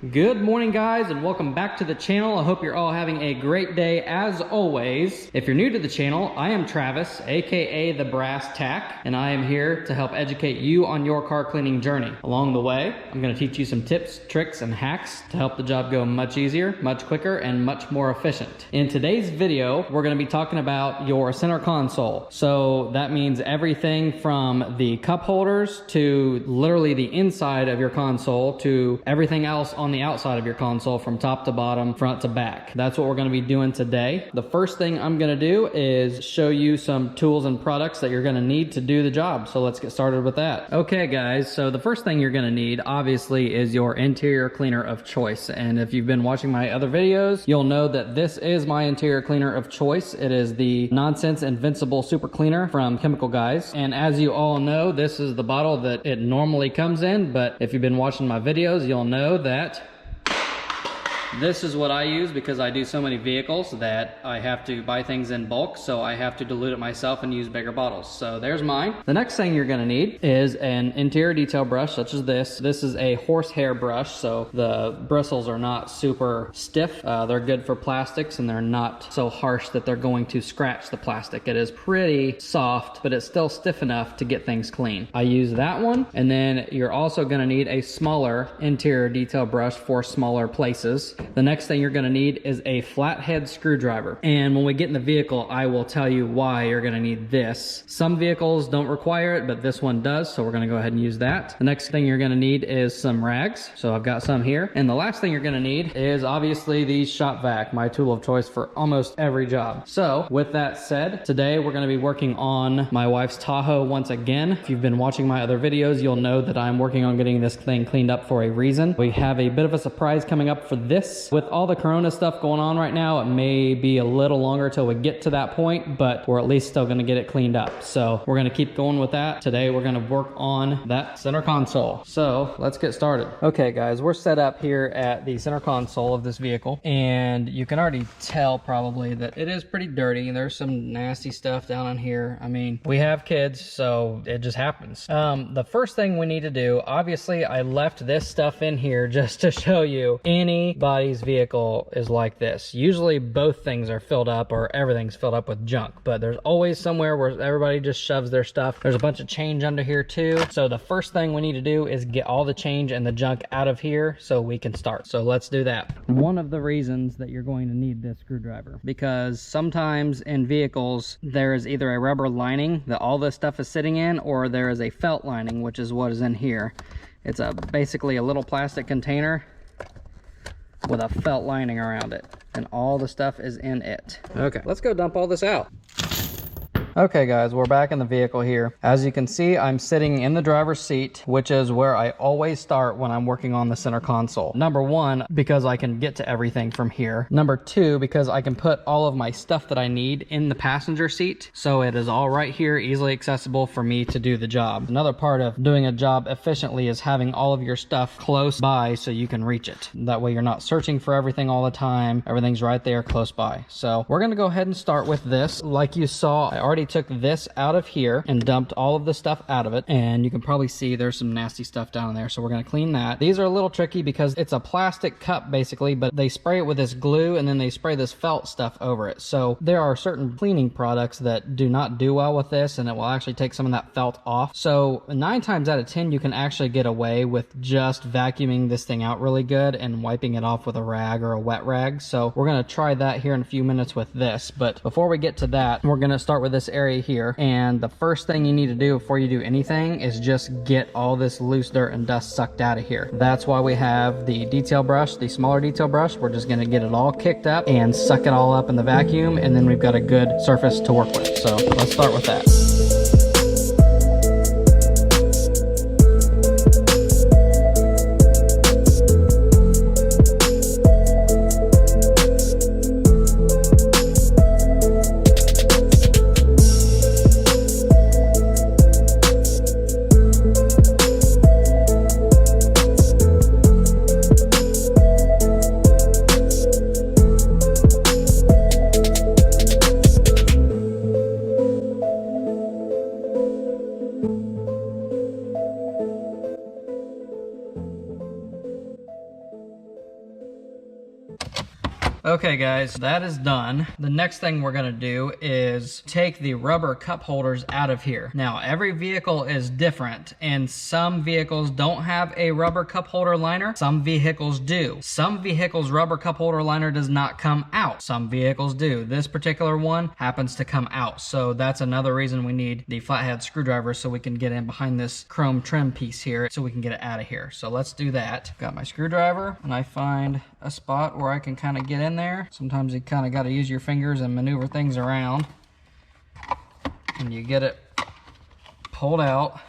Good morning, guys, and welcome back to the channel. I hope you're all having a great day as always. If you're new to the channel, I am Travis, aka the Brass Tack, and I am here to help educate you on your car cleaning journey. Along the way, I'm going to teach you some tips, tricks, and hacks to help the job go much easier, much quicker, and much more efficient. In today's video, we're going to be talking about your center console. So that means everything from the cup holders to literally the inside of your console to everything else on the outside of your console from top to bottom, front to back. That's what we're going to be doing today. The first thing I'm going to do is show you some tools and products that you're going to need to do the job. So let's get started with that. Okay, guys, so the first thing you're going to need obviously is your interior cleaner of choice. And if you've been watching my other videos, you'll know that this is my interior cleaner of choice. It is the Nonsense Invincible Super Cleaner from Chemical Guys. And as you all know, this is the bottle that it normally comes in, but if you've been watching my videos, you'll know that this is what I use because I do so many vehicles that I have to buy things in bulk, so I have to dilute it myself and use bigger bottles. So there's mine. The next thing you're going to need is an interior detail brush such as this. This is a horsehair brush, so the bristles are not super stiff. They're good for plastics and they're not so harsh that they're going to scratch the plastic. It is pretty soft, but it's still stiff enough to get things clean. I use that one, and then you're also going to need a smaller interior detail brush for smaller places. The next thing you're going to need is a flathead screwdriver. And when we get in the vehicle, I will tell you why you're going to need this. Some vehicles don't require it, but this one does, so we're going to go ahead and use that. The next thing you're going to need is some rags. So I've got some here. And the last thing you're going to need is obviously the shop vac, my tool of choice for almost every job. So with that said, today we're going to be working on my wife's Tahoe once again. If you've been watching my other videos, you'll know that I'm working on getting this thing cleaned up for a reason. We have a bit of a surprise coming up for this. With all the Corona stuff going on right now, it may be a little longer till we get to that point, but we're at least still going to get it cleaned up. So we're going to keep going with that. Today we're going to work on that center console. So let's get started. Okay, guys, we're set up here at the center console of this vehicle, and you can already tell probably that it is pretty dirty. There's some nasty stuff down in here. I mean, we have kids, so it just happens. The first thing we need to do, obviously I left this stuff in here just to show you anybody's vehicle is like this. Usually both things are filled up or everything's filled up with junk, but there's always somewhere where everybody just shoves their stuff. There's a bunch of change under here too. So the first thing we need to do is get all the change and the junk out of here so we can start. So let's do that. One of the reasons that you're going to need this screwdriver, because sometimes in vehicles there is either a rubber lining that all this stuff is sitting in, or there is a felt lining, which is what is in here. It's basically a little plastic container with a felt lining around it, and all the stuff is in it. Okay, let's go dump all this out. Okay, guys, we're back in the vehicle here. As you can see, I'm sitting in the driver's seat, which is where I always start when I'm working on the center console. Number one, because I can get to everything from here. Number two, because I can put all of my stuff that I need in the passenger seat, so it is all right here, easily accessible for me to do the job. Another part of doing a job efficiently is having all of your stuff close by so you can reach it. That way you're not searching for everything all the time. Everything's right there close by. So we're gonna go ahead and start with this. Like you saw, I already took this out of here and dumped all of the stuff out of it, and you can probably see there's some nasty stuff down there, so we're going to clean that. These are a little tricky because it's a plastic cup basically, but they spray it with this glue and then they spray this felt stuff over it. So there are certain cleaning products that do not do well with this, and it will actually take some of that felt off. So 9 times out of 10 you can actually get away with just vacuuming this thing out really good and wiping it off with a rag or a wet rag. So we're going to try that here in a few minutes with this, but before we get to that, we're going to start with this area here. And the first thing you need to do before you do anything is just get all this loose dirt and dust sucked out of here. That's why we have the detail brush, the smaller detail brush. We're just going to get it all kicked up and suck it all up in the vacuum, and then we've got a good surface to work with. So let's start with that. Okay guys, that is done. The next thing we're gonna do is take the rubber cup holders out of here. Now, every vehicle is different, and some vehicles don't have a rubber cup holder liner. Some vehicles do. Some vehicles' rubber cup holder liner does not come out. Some vehicles do. This particular one happens to come out. So that's another reason we need the flathead screwdriver, so we can get in behind this chrome trim piece here so we can get it out of here. So let's do that. Got my screwdriver, and I find a spot where I can kind of get in there. Sometimes you kind of got to use your fingers and maneuver things around, and you get it pulled out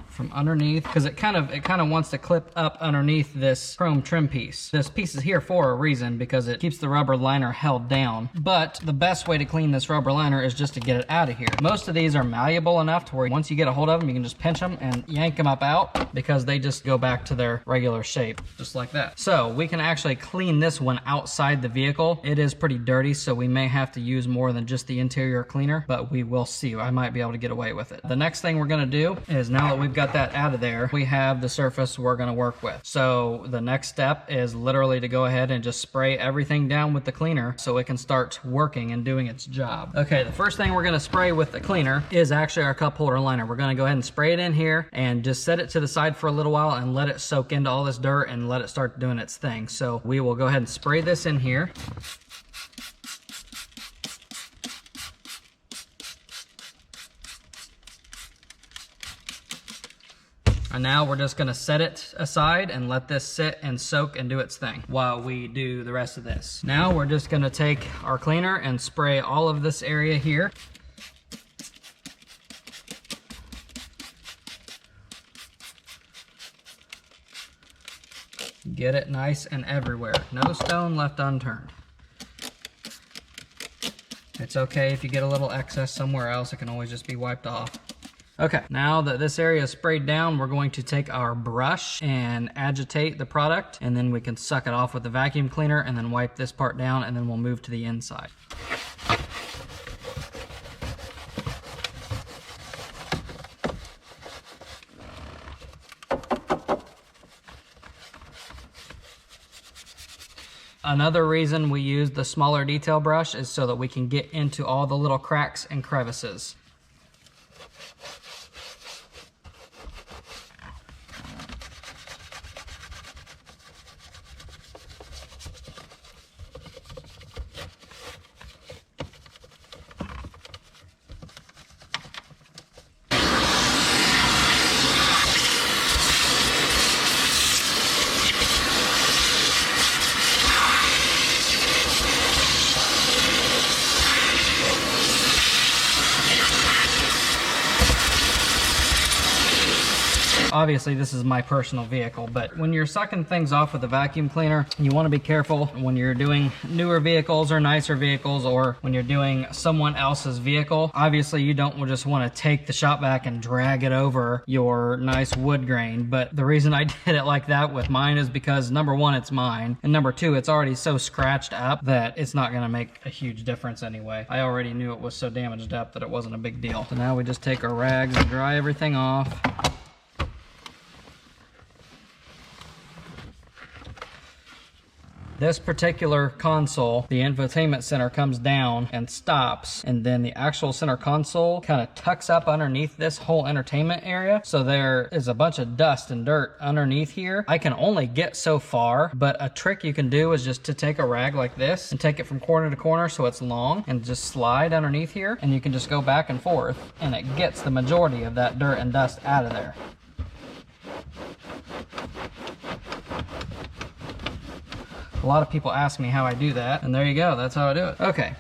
from underneath, because it kind of wants to clip up underneath this chrome trim piece. This piece is here for a reason, because it keeps the rubber liner held down. But the best way to clean this rubber liner is just to get it out of here. Most of these are malleable enough to where once you get a hold of them, you can just pinch them and yank them up out, because they just go back to their regular shape, just like that. So we can actually clean this one outside the vehicle. It is pretty dirty, so we may have to use more than just the interior cleaner, but we will see. I might be able to get away with it. The next thing we're gonna do is, now that we've got that out of there, we have the surface we're going to work with. So the next step is literally to go ahead and just spray everything down with the cleaner so it can start working and doing its job. Okay, the first thing we're going to spray with the cleaner is actually our cup holder liner. We're going to go ahead and spray it in here and just set it to the side for a little while and let it soak into all this dirt and let it start doing its thing. So we will go ahead and spray this in here. And now we're just gonna set it aside and let this sit and soak and do its thing while we do the rest of this. Now we're just gonna take our cleaner and spray all of this area here. Get it nice and everywhere. No stone left unturned. It's okay if you get a little excess somewhere else, it can always just be wiped off. Okay, now that this area is sprayed down, we're going to take our brush and agitate the product, and then we can suck it off with the vacuum cleaner and then wipe this part down, and then we'll move to the inside. Another reason we use the smaller detail brush is so that we can get into all the little cracks and crevices. Obviously, this is my personal vehicle, but when you're sucking things off with a vacuum cleaner, you want to be careful when you're doing newer vehicles or nicer vehicles, or when you're doing someone else's vehicle. Obviously, you don't just want to take the shop vac and drag it over your nice wood grain, but the reason I did it like that with mine is because, number one, it's mine, and number two, it's already so scratched up that it's not going to make a huge difference anyway. I already knew it was so damaged up that it wasn't a big deal. So now we just take our rags and dry everything off. This particular console, the infotainment center comes down and stops, and then the actual center console kind of tucks up underneath this whole entertainment area. So there is a bunch of dust and dirt underneath here. I can only get so far, but a trick you can do is just to take a rag like this and take it from corner to corner so it's long, and just slide underneath here, and you can just go back and forth, and it gets the majority of that dirt and dust out of there. A lot of people ask me how I do that, and there you go, that's how I do it. Okay,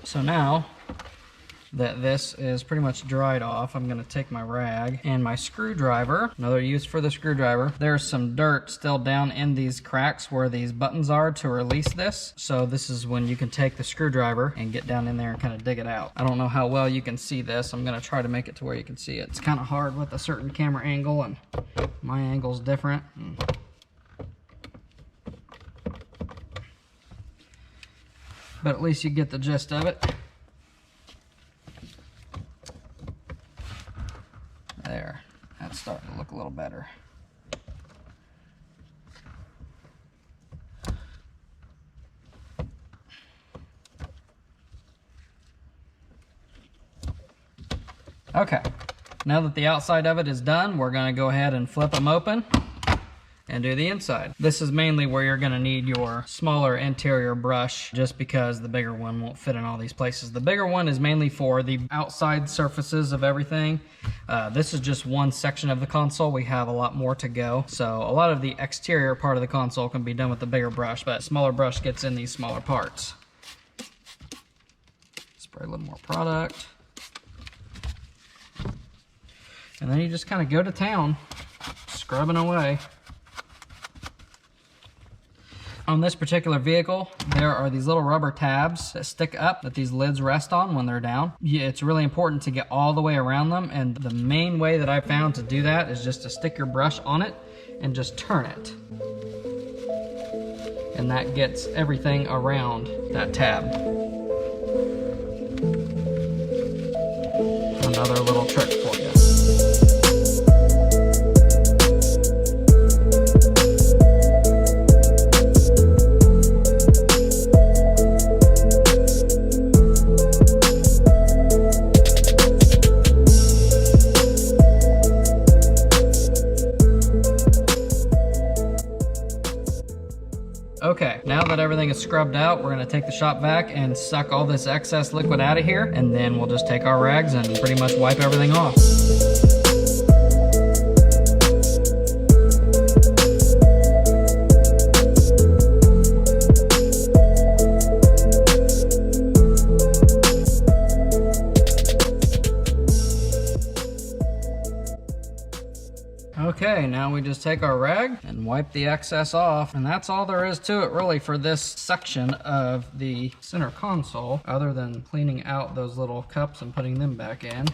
so now that this is pretty much dried off, I'm gonna take my rag and my screwdriver, another use for the screwdriver. There's some dirt still down in these cracks where these buttons are to release this. So this is when you can take the screwdriver and get down in there and kind of dig it out. I don't know how well you can see this. I'm gonna try to make it to where you can see it. It's kind of hard with a certain camera angle, and my angle's different. But at least you get the gist of it. There, that's starting to look a little better. Okay, now that the outside of it is done, we're gonna go ahead and flip them open and do the inside. This is mainly where you're gonna need your smaller interior brush, just because the bigger one won't fit in all these places. The bigger one is mainly for the outside surfaces of everything. This is just one section of the console. We have a lot more to go. So a lot of the exterior part of the console can be done with the bigger brush, but smaller brush gets in these smaller parts. Spray a little more product. And then you just kind of go to town, scrubbing away. On this particular vehicle, there are these little rubber tabs that stick up that these lids rest on when they're down. Yeah, it's really important to get all the way around them, and the main way that I found to do that is just to stick your brush on it and just turn it. And that gets everything around that tab. Another little trick for you. Okay, now that everything is scrubbed out, we're gonna take the shop vac and suck all this excess liquid out of here, and then we'll just take our rags and pretty much wipe everything off. Okay, now we just take our rag and wipe the excess off, and that's all there is to it really for this section of the center console, other than cleaning out those little cups and putting them back in,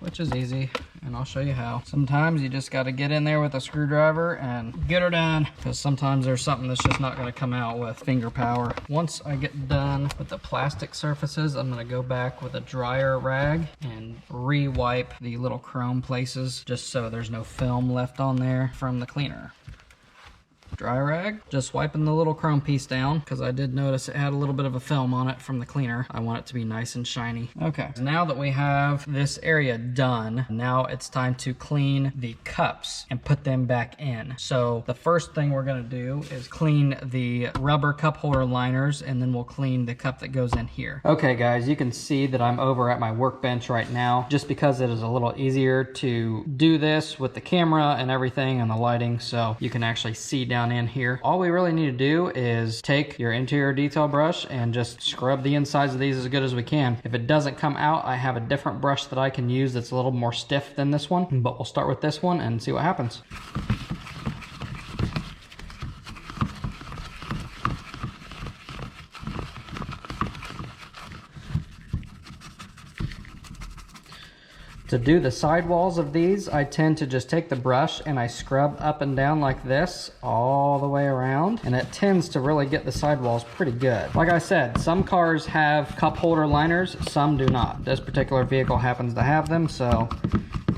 which is easy, and I'll show you how. Sometimes you just got to get in there with a screwdriver and get her done, because sometimes there's something that's just not going to come out with finger power. Once I get done with the plastic surfaces, I'm going to go back with a dryer rag and re-wipe the little chrome places, just so there's no film left on there from the cleaner. Dry rag, just wiping the little chrome piece down, because I did notice it had a little bit of a film on it from the cleaner. I want it to be nice and shiny. Okay, so now that we have this area done, now it's time to clean the cups and put them back in. So the first thing we're gonna do is clean the rubber cup holder liners, and then we'll clean the cup that goes in here. Okay guys, you can see that I'm over at my workbench right now, just because it is a little easier to do this with the camera and everything and the lighting, so you can actually see down in here. All we really need to do is take your interior detail brush and just scrub the insides of these as good as we can. If it doesn't come out, I have a different brush that I can use that's a little more stiff than this one, but we'll start with this one and see what happens. To do the sidewalls of these, I tend to just take the brush and I scrub up and down like this all the way around, and it tends to really get the sidewalls pretty good. Like I said, some cars have cup holder liners, some do not. This particular vehicle happens to have them, so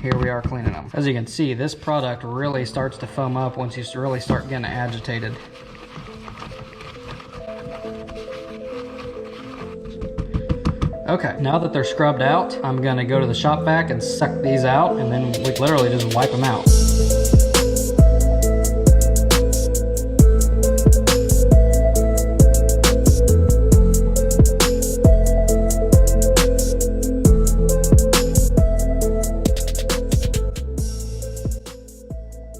here we are cleaning them. As you can see, this product really starts to foam up once you really start getting agitated. Okay, now that they're scrubbed out, I'm gonna go to the shop vac and suck these out, and then we literally just wipe them out.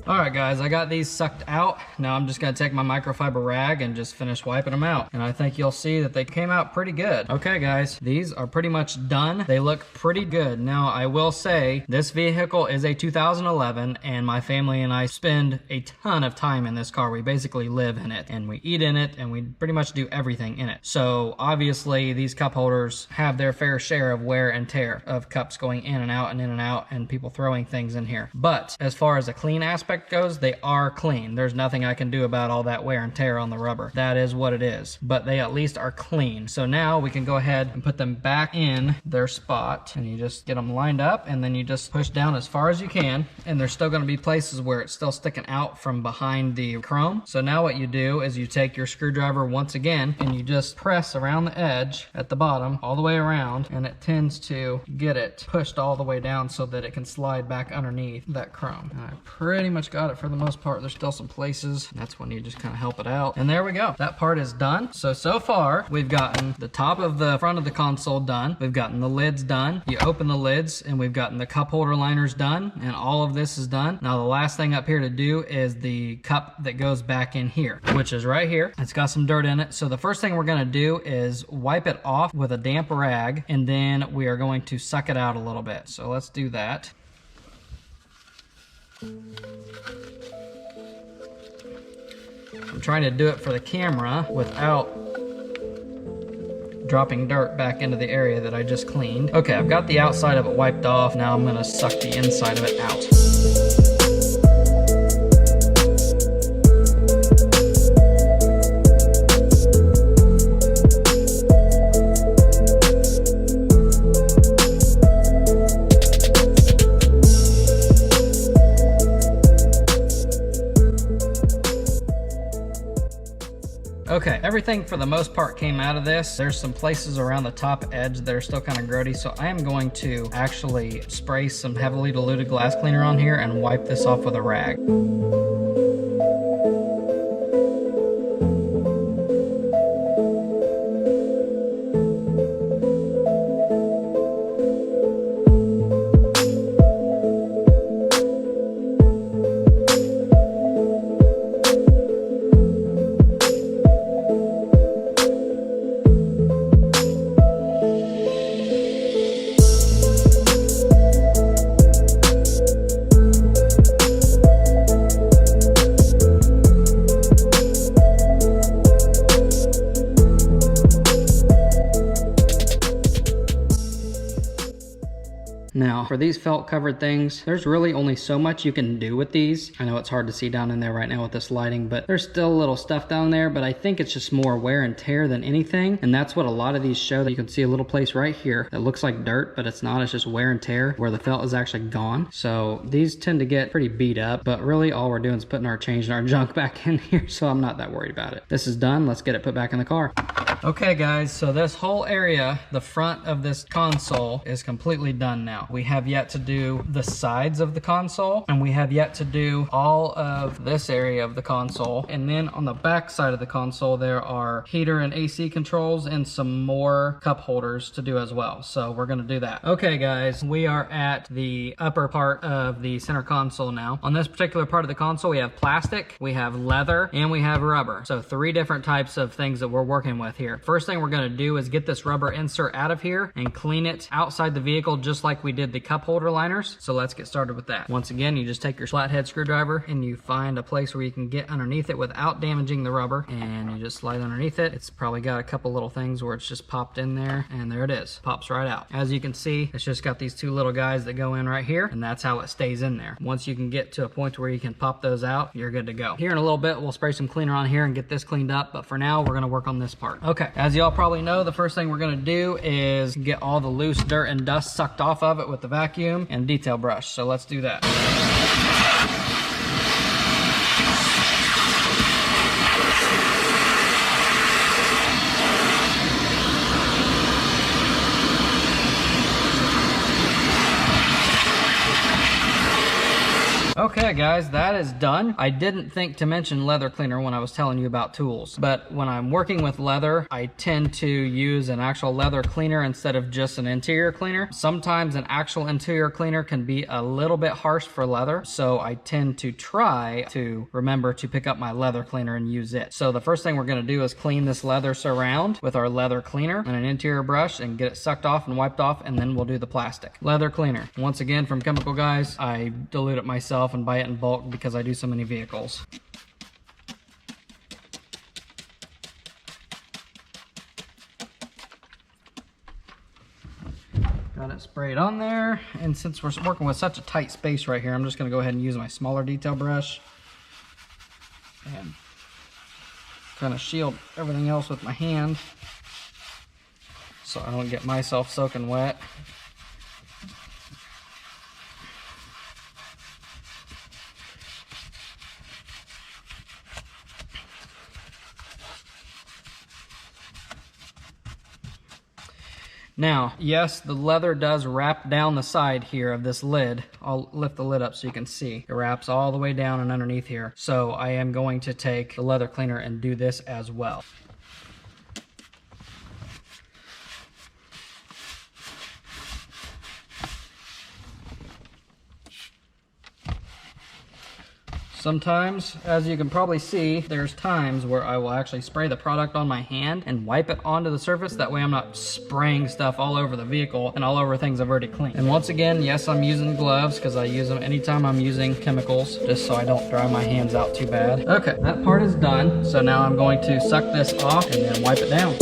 Alright guys, I got these sucked out. Now I'm just going to take my microfiber rag and just finish wiping them out. And I think you'll see that they came out pretty good. Okay guys, these are pretty much done. They look pretty good. Now I will say, this vehicle is a 2011 and my family and I spend a ton of time in this car. We basically live in it and we eat in it and we pretty much do everything in it. So obviously these cup holders have their fair share of wear and tear of cups going in and out and people throwing things in here. But as far as a clean aspect aspect goes, they are clean. There's nothing I can do about all that wear and tear on the rubber. That is what it is. But they at least are clean. So now we can go ahead and put them back in their spot. And you just get them lined up, and then you just push down as far as you can. And there's still going to be places where it's still sticking out from behind the chrome. So now what you do is you take your screwdriver once again, and you just press around the edge at the bottom all the way around, and it tends to get it pushed all the way down so that it can slide back underneath that chrome. And I pretty much got it for the most part. There's still some places. That's when you just kind of help it out. And there we go. That part is done. So far, we've gotten the top of the front of the console done. We've gotten the lids done. You open the lids, and we've gotten the cup holder liners done, and all of this is done. Now the last thing up here to do is the cup that goes back in here, which is right here. It's got some dirt in it. So the first thing we're gonna do is wipe it off with a damp rag, and then we are going to suck it out a little bit. So let's do that. I'm trying to do it for the camera without dropping dirt back into the area that I just cleaned. Okay, I've got the outside of it wiped off. Now I'm gonna suck the inside of it out. Okay, everything for the most part came out of this. There's some places around the top edge that are still kind of grody, so I am going to actually spray some heavily diluted glass cleaner on here and wipe this off with a rag. Now, for these felt covered things, there's really only so much you can do with these. I know it's hard to see down in there right now with this lighting, but there's still a little stuff down there, but I think it's just more wear and tear than anything. And that's what a lot of these show. That you can see a little place right here that looks like dirt, but it's not. It's just wear and tear where the felt is actually gone. So these tend to get pretty beat up, but really all we're doing is putting our change and our junk back in here. So I'm not that worried about it. This is done. Let's get it put back in the car. Okay guys, so this whole area, the front of this console is completely done now. We have yet to do the sides of the console, and we have yet to do all of this area of the console. And then on the back side of the console, there are heater and AC controls and some more cup holders to do as well. So we're gonna do that. Okay guys, we are at the upper part of the center console now. On this particular part of the console, we have plastic, we have leather, and we have rubber. So 3 different types of things that we're working with here. First thing we're gonna do is get this rubber insert out of here and clean it outside the vehicle just like we did the cup holder liners. So let's get started with that. Once again, you just take your flathead screwdriver and you find a place where you can get underneath it without damaging the rubber, and you just slide underneath it. It's probably got a couple little things where it's just popped in there, and there it is. Pops right out. As you can see, it's just got these 2 little guys that go in right here, and that's how it stays in there. Once you can get to a point where you can pop those out, you're good to go. Here in a little bit, we'll spray some cleaner on here and get this cleaned up, but for now, we're gonna work on this part. Okay, as y'all probably know, the first thing we're gonna do is get all the loose dirt and dust sucked off of it with the vacuum and detail brush. So let's do that. Okay guys, that is done. I didn't think to mention leather cleaner when I was telling you about tools, but when I'm working with leather, I tend to use an actual leather cleaner instead of just an interior cleaner. Sometimes an actual interior cleaner can be a little bit harsh for leather, so I tend to try to remember to pick up my leather cleaner and use it. So the first thing we're gonna do is clean this leather surround with our leather cleaner and an interior brush and get it sucked off and wiped off, and then we'll do the plastic. Leather cleaner. Once again, from Chemical Guys, I dilute it myself and buy it in bulk because I do so many vehicles. Got it that sprayed on there. And since we're working with such a tight space right here, I'm just gonna go ahead and use my smaller detail brush and kind of shield everything else with my hand so I don't get myself soaking wet. Now, yes, the leather does wrap down the side here of this lid. I'll lift the lid up so you can see. It wraps all the way down and underneath here. So I am going to take the leather cleaner and do this as well. Sometimes, as you can probably see, there's times where I will actually spray the product on my hand and wipe it onto the surface. That way I'm not spraying stuff all over the vehicle and all over things I've already cleaned. And once again, yes, I'm using gloves because I use them anytime I'm using chemicals, just so I don't dry my hands out too bad. Okay, that part is done. So now I'm going to suck this off and then wipe it down.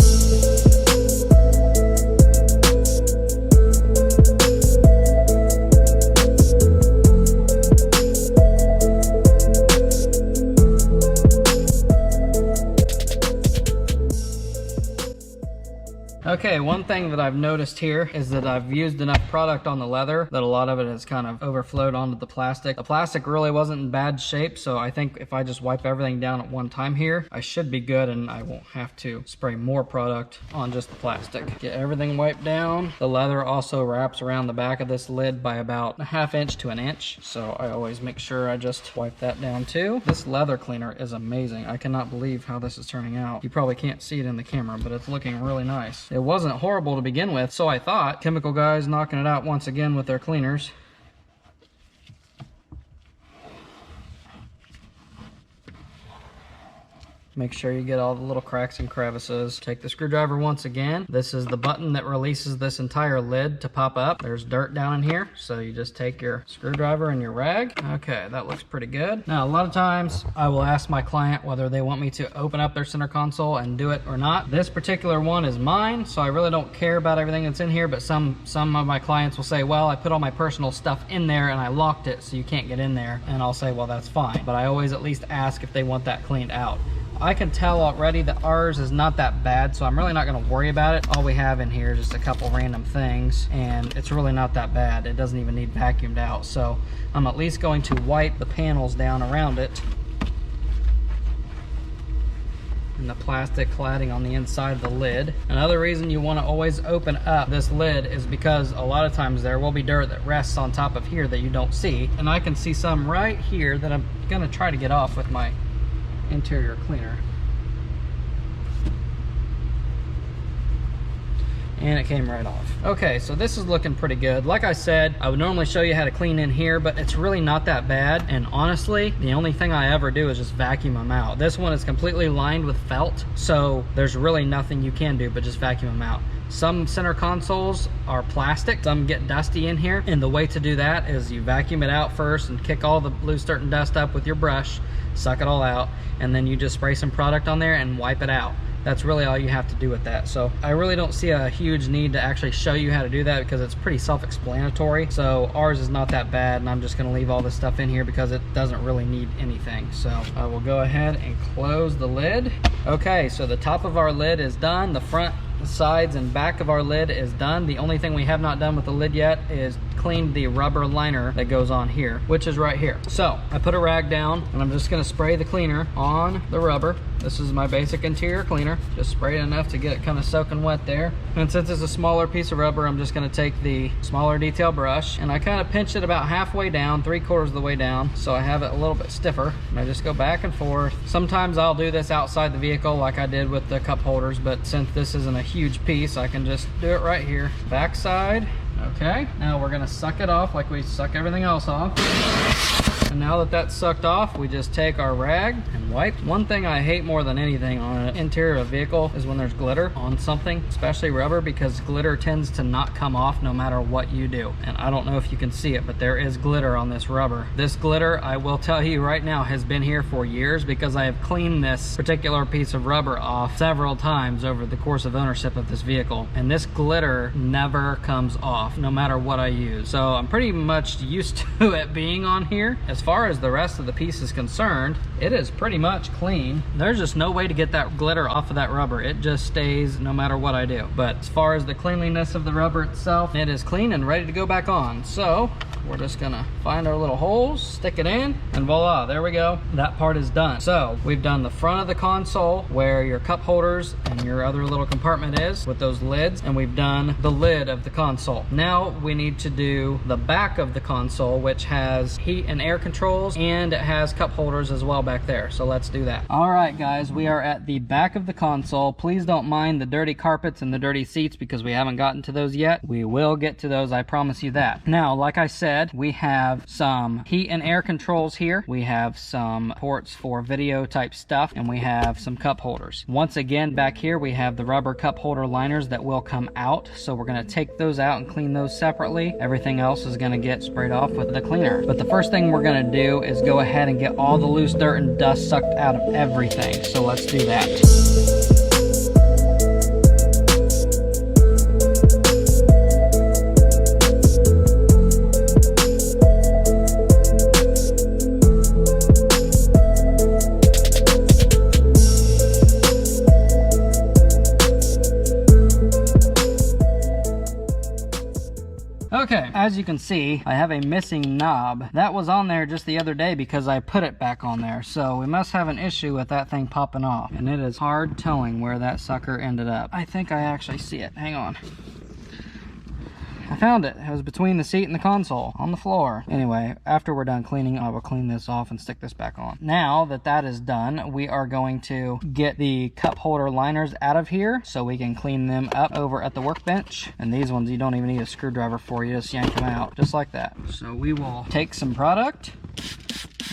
Okay, one thing that I've noticed here is that I've used enough product on the leather that a lot of it has kind of overflowed onto the plastic. The plastic really wasn't in bad shape, so I think if I just wipe everything down at one time here, I should be good and I won't have to spray more product on just the plastic. Get everything wiped down. The leather also wraps around the back of this lid by about a ½ inch to an inch, so I always make sure I just wipe that down too. This leather cleaner is amazing. I cannot believe how this is turning out. You probably can't see it in the camera, but it's looking really nice. It wasn't horrible to begin with, so I thought. Chemical guys knocking it out once again with their cleaners. Make sure you get all the little cracks and crevices. Take the screwdriver once again. This is the button that releases this entire lid to pop up. There's dirt down in here, so you just take your screwdriver and your rag. Okay, that looks pretty good. Now, a lot of times I will ask my client whether they want me to open up their center console and do it or not. This particular one is mine, so I really don't care about everything that's in here, but some of my clients will say, well, I put all my personal stuff in there and I locked it so you can't get in there. And I'll say, well, that's fine. But I always at least ask if they want that cleaned out. I can tell already that ours is not that bad, so I'm really not going to worry about it. All we have in here is just a couple random things, and it's really not that bad. It doesn't even need vacuumed out, so I'm at least going to wipe the panels down around it and the plastic cladding on the inside of the lid. Another reason you want to always open up this lid is because a lot of times there will be dirt that rests on top of here that you don't see, and I can see some right here that I'm going to try to get off with my interior cleaner. And it came right off. Okay, so this is looking pretty good. Like I said, I would normally show you how to clean in here, but it's really not that bad. And honestly, the only thing I ever do is just vacuum them out. This one is completely lined with felt, so there's really nothing you can do but just vacuum them out. Some center consoles are plastic, some get dusty in here, and the way to do that is you vacuum it out first and kick all the loose dirt and dust up with your brush, suck it all out, and then you just spray some product on there and wipe it out. That's really all you have to do with that. So I really don't see a huge need to actually show you how to do that because it's pretty self-explanatory. So ours is not that bad, and I'm just going to leave all this stuff in here because it doesn't really need anything. So I will go ahead and close the lid. Okay, so the top of our lid is done. The front, the sides, and back of our lid is done. The only thing we have not done with the lid yet is cleaned the rubber liner that goes on here, which is right here. So I put a rag down and I'm just going to spray the cleaner on the rubber. This is my basic interior cleaner. Just spray it enough to get it kind of soaking wet there. And since it's a smaller piece of rubber, I'm just going to take the smaller detail brush and I kind of pinch it about halfway down, 3/4 of the way down, so I have it a little bit stiffer. And I just go back and forth. Sometimes I'll do this outside the vehicle like I did with the cup holders, but since this isn't a huge piece, I can just do it right here. Back side. Okay, now we're gonna suck it off like we suck everything else off. And now that that's sucked off, we just take our rag and wipe. One thing I hate more than anything on an interior of a vehicle is when there's glitter on something, especially rubber, because glitter tends to not come off no matter what you do. And I don't know if you can see it, but there is glitter on this rubber. This glitter, I will tell you right now, has been here for years because I have cleaned this particular piece of rubber off several times over the course of ownership of this vehicle. And this glitter never comes off no matter what I use. So I'm pretty much used to it being on here. As far as the rest of the piece is concerned, it is pretty much clean. There's just no way to get that glitter off of that rubber. It just stays no matter what I do. But as far as the cleanliness of the rubber itself, it is clean and ready to go back on. So we're just gonna find our little holes, stick it in, and voila, there we go. That part is done. So we've done the front of the console where your cup holders and your other little compartment is with those lids, and we've done the lid of the console. Now we need to do the back of the console, which has heat and air controls, and it has cup holders as well back there. So let's do that. All right, guys, we are at the back of the console. Please don't mind the dirty carpets and the dirty seats because we haven't gotten to those yet. We will get to those, I promise you that. Now, like I said, we have some heat and air controls here. We have some ports for video type stuff, and we have some cup holders. Once again, back here we have the rubber cup holder liners that will come out. So we're going to take those out and clean those separately. Everything else is going to get sprayed off with the cleaner. But the first thing we're going to do is go ahead and get all the loose dirt and dust sucked out of everything. So let's do that. Okay, as you can see, I have a missing knob. That was on there just the other day because I put it back on there. So we must have an issue with that thing popping off. And it is hard telling where that sucker ended up. I think I actually see it. Hang on. I found it. It was between the seat and the console on the floor. Anyway, after we're done cleaning, I will clean this off and stick this back on. Now that that is done, we are going to get the cup holder liners out of here so we can clean them up over at the workbench. And these ones you don't even need a screwdriver for. You just yank them out just like that. So we will take some product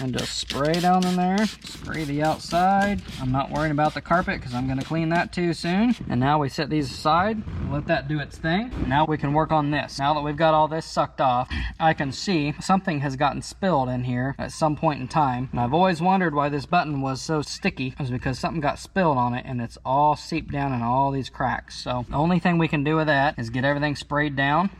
and just spray down in there, spray the outside. I'm not worrying about the carpet because I'm going to clean that too soon. And now we set these aside, let that do its thing. Now we can work on this. Now that we've got all this sucked off, I can see something has gotten spilled in here at some point in time. And I've always wondered why this button was so sticky. It was because something got spilled on it and it's all seeped down in all these cracks. So the only thing we can do with that is get everything sprayed down.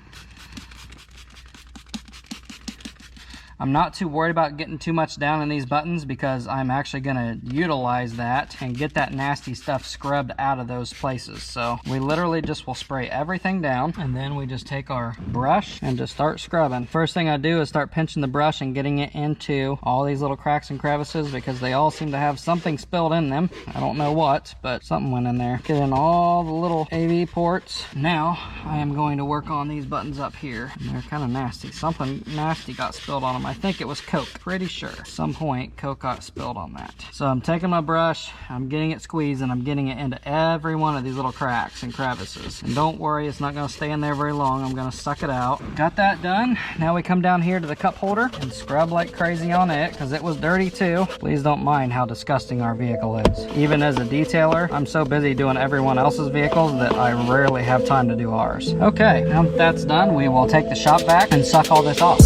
I'm not too worried about getting too much down in these buttons because I'm actually going to utilize that and get that nasty stuff scrubbed out of those places. So we literally just will spray everything down, and then we just take our brush and just start scrubbing. First thing I do is start pinching the brush and getting it into all these little cracks and crevices because they all seem to have something spilled in them. I don't know what, but something went in there. Get in all the little AV ports. Now I am going to work on these buttons up here. And they're kind of nasty. Something nasty got spilled on them. I think it was Coke, pretty sure. At some point, Coke got spilled on that. So I'm taking my brush, I'm getting it squeezed, and I'm getting it into every one of these little cracks and crevices. And don't worry, it's not gonna stay in there very long. I'm gonna suck it out. Got that done. Now we come down here to the cup holder and scrub like crazy on it, because it was dirty too. Please don't mind how disgusting our vehicle is. Even as a detailer, I'm so busy doing everyone else's vehicles that I rarely have time to do ours. Okay, now that that's done, we will take the shop vac and suck all this off.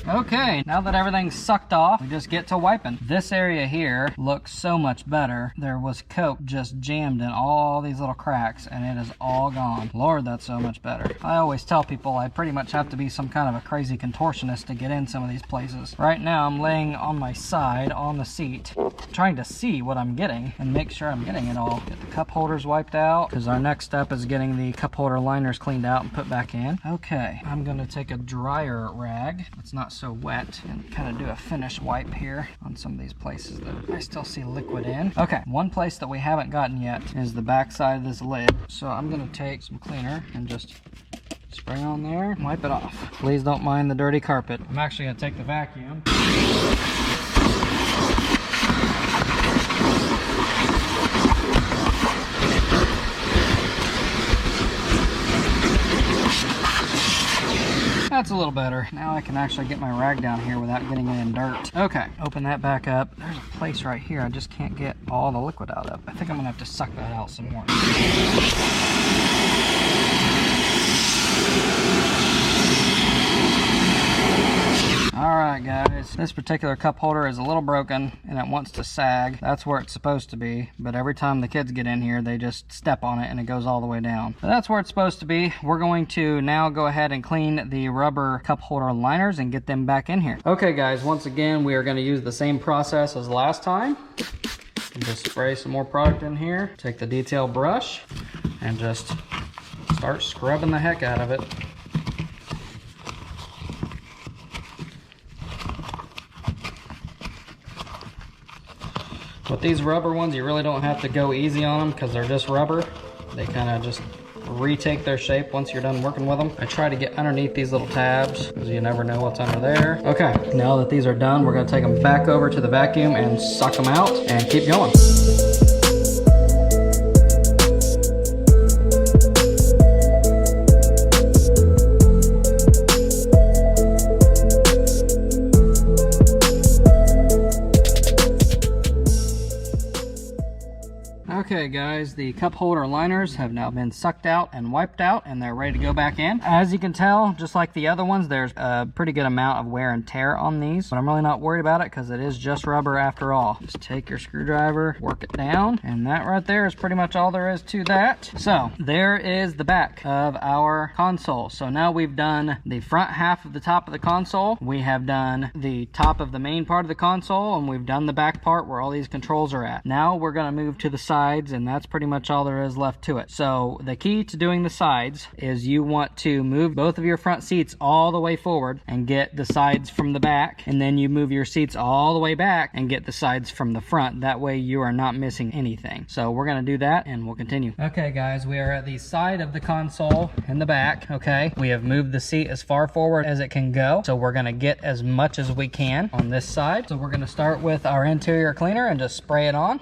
Okay, now that everything's sucked off, we just get to wiping. This area here looks so much better. There was Coke just jammed in all these little cracks and it is all gone. Lord, that's so much better. I always tell people I pretty much have to be some kind of a crazy contortionist to get in some of these places. Right now I'm laying on my side on the seat, trying to see what I'm getting and make sure I'm getting it all. Get the cup holders wiped out because our next step is getting the cup holder liners cleaned out and put back in. Okay, I'm gonna take a dryer rag. It's not so wet. and kind of do a finish wipe here on some of these places that I still see liquid in. Okay, one place that we haven't gotten yet is the back side of this lid. So I'm gonna take some cleaner and just spray on there and wipe it off. Please don't mind the dirty carpet. I'm actually gonna take the vacuum. That's a little better. Now I can actually get my rag down here without getting it in dirt. Okay, open that back up. There's a place right here I just can't get all the liquid out of. I think I'm gonna have to suck that out some more. Alright guys, this particular cup holder is a little broken and it wants to sag. That's where it's supposed to be, but every time the kids get in here they just step on it and it goes all the way down. But that's where it's supposed to be. We're going to now go ahead and clean the rubber cup holder liners and get them back in here. Okay guys, once again we are going to use the same process as last time. Just spray some more product in here, take the detail brush and just start scrubbing the heck out of it. With these rubber ones, you really don't have to go easy on them because they're just rubber. They kind of just retake their shape once you're done working with them. I try to get underneath these little tabs because you never know what's under there. Okay, now that these are done, we're going to take them back over to the vacuum and suck them out and keep going. Okay guys, the cup holder liners have now been sucked out and wiped out and they're ready to go back in. As you can tell, just like the other ones, there's a pretty good amount of wear and tear on these, but I'm really not worried about it because it is just rubber after all. Just take your screwdriver, work it down, and that right there is pretty much all there is to that. So there is the back of our console. So now we've done the front half of the top of the console, we have done the top of the main part of the console, and we've done the back part where all these controls are at. Now we're going to move to the sides, and that's pretty much all there is left to it. So the key to doing the sides is you want to move both of your front seats all the way forward and get the sides from the back, and then you move your seats all the way back and get the sides from the front. That way you are not missing anything. So we're going to do that and we'll continue. Okay guys, we are at the side of the console in the back. Okay, we have moved the seat as far forward as it can go, so we're going to get as much as we can on this side. So we're going to start with our interior cleaner and just spray it on.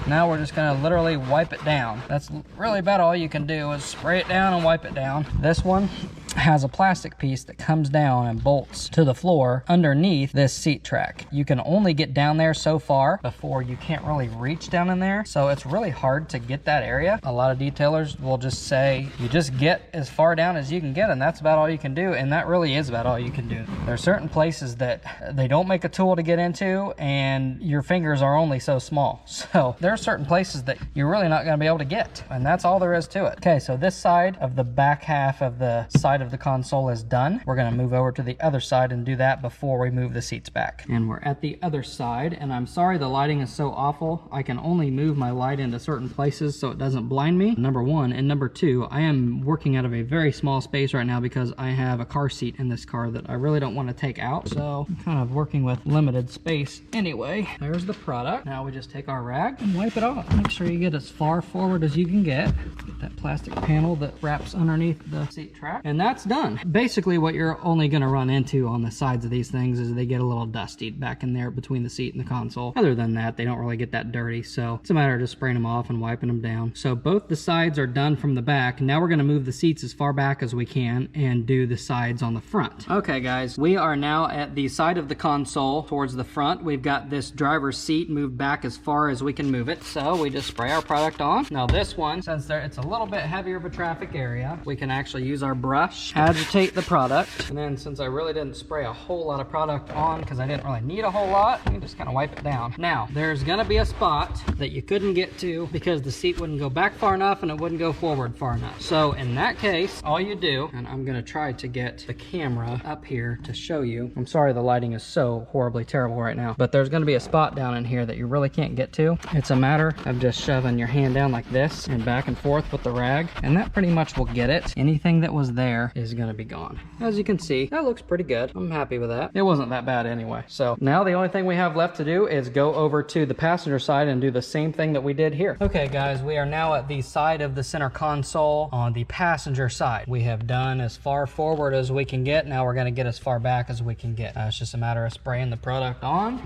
Now we're just going to literally wipe it down. That's really about all you can do is spray it down and wipe it down. This one has a plastic piece that comes down and bolts to the floor underneath this seat track. You can only get down there so far before you can't really reach down in there, so it's really hard to get that area. A lot of detailers will just say you just get as far down as you can get, and that's about all you can do, and that really is about all you can do. There are certain places that they don't make a tool to get into and your fingers are only so small, so there are certain places that you're really not going to be able to get, and that's all there is to it. Okay, so this side of the back half of the side of the console is done. We're going to move over to the other side and do that before we move the seats back. And we're at the other side, and I'm sorry the lighting is so awful. I can only move my light into certain places so it doesn't blind me, number one, and number two, I am working out of a very small space right now because I have a car seat in this car that I really don't want to take out, so I'm kind of working with limited space anyway. There's the product. Now we just take our rag and wipe it off. Make sure you get as far forward as you can get that plastic panel that wraps underneath the seat track, and that's done. Basically what you're only going to run into on the sides of these things is they get a little dusty back in there between the seat and the console. Other than that, they don't really get that dirty, so it's a matter of just spraying them off and wiping them down. So both the sides are done from the back. Now we're going to move the seats as far back as we can and do the sides on the front. Okay guys, we are now at the side of the console towards the front. We've got this driver's seat moved back as far as we can move it, so we just spray our product on. Now this one, since it's a little bit heavier of a traffic area, we can actually use our brush, agitate the product, and then since I really didn't spray a whole lot of product on because I didn't really need a whole lot, you can just kind of wipe it down. Now there's gonna be a spot that you couldn't get to because the seat wouldn't go back far enough and it wouldn't go forward far enough. So in that case, all you do, and I'm gonna try to get the camera up here to show you. I'm sorry the lighting is so horribly terrible right now, but there's gonna be a spot down in here that you really can't get to. It's a matter of just shoving your hand down like this and back and forth with the rag, and that pretty much will get it. Anything that was there is gonna be gone. As you can see, that looks pretty good. I'm happy with that. It wasn't that bad anyway. So now the only thing we have left to do is go over to the passenger side and do the same thing that we did here. Okay guys, we are now at the side of the center console on the passenger side. We have done as far forward as we can get. Now we're gonna get as far back as we can get. It's just a matter of spraying the product on,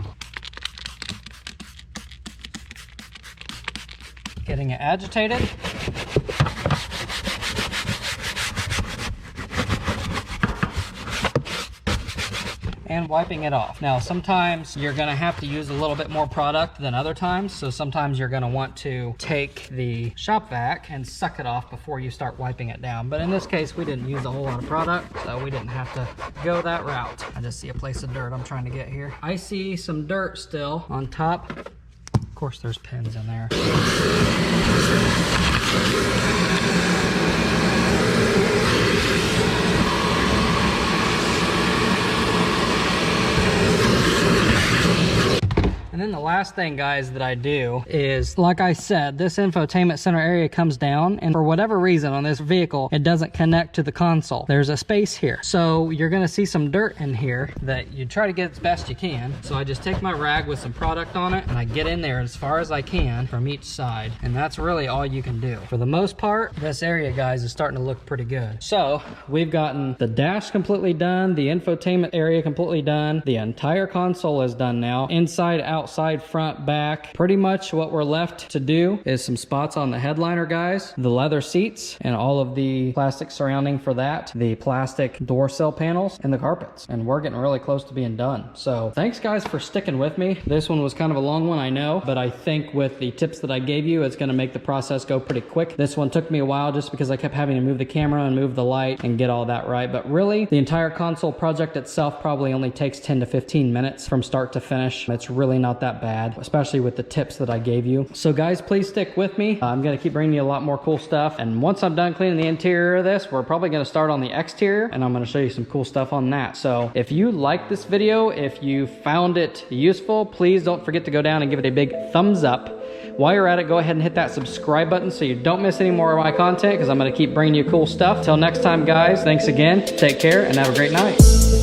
getting it agitated, and wiping it off. Now, sometimes you're gonna have to use a little bit more product than other times, so sometimes you're gonna want to take the shop vac and suck it off before you start wiping it down. But in this case, we didn't use a whole lot of product, so we didn't have to go that route. I just see a place of dirt I'm trying to get here. I see some dirt still on top. Of course, there's pins in there. And then the last thing, guys, that I do is, like I said, this infotainment center area comes down, and for whatever reason on this vehicle, it doesn't connect to the console. There's a space here. So you're gonna see some dirt in here that you try to get as best you can. So I just take my rag with some product on it, and I get in there as far as I can from each side. And that's really all you can do. For the most part, this area, guys, is starting to look pretty good. So we've gotten the dash completely done, the infotainment area completely done, the entire console is done now, inside, outside, front, back. Pretty much what we're left to do is some spots on the headliner, guys, the leather seats and all of the plastic surrounding for that, the plastic door sill panels, and the carpets. And we're getting really close to being done. So thanks, guys, for sticking with me. This one was kind of a long one, I know, but I think with the tips that I gave you, it's going to make the process go pretty quick. This one took me a while just because I kept having to move the camera and move the light and get all that right. But really, the entire console project itself probably only takes 10 to 15 minutes from start to finish. It's really not that bad, especially with the tips that I gave you. So guys, please stick with me. I'm going to keep bringing you a lot more cool stuff. And once I'm done cleaning the interior of this, we're probably going to start on the exterior, and I'm going to show you some cool stuff on that. So if you like this video, if you found it useful, please don't forget to go down and give it a big thumbs up. While you're at it, go ahead and hit that subscribe button so you don't miss any more of my content, because I'm going to keep bringing you cool stuff. Till next time, guys, thanks again. Take care and have a great night.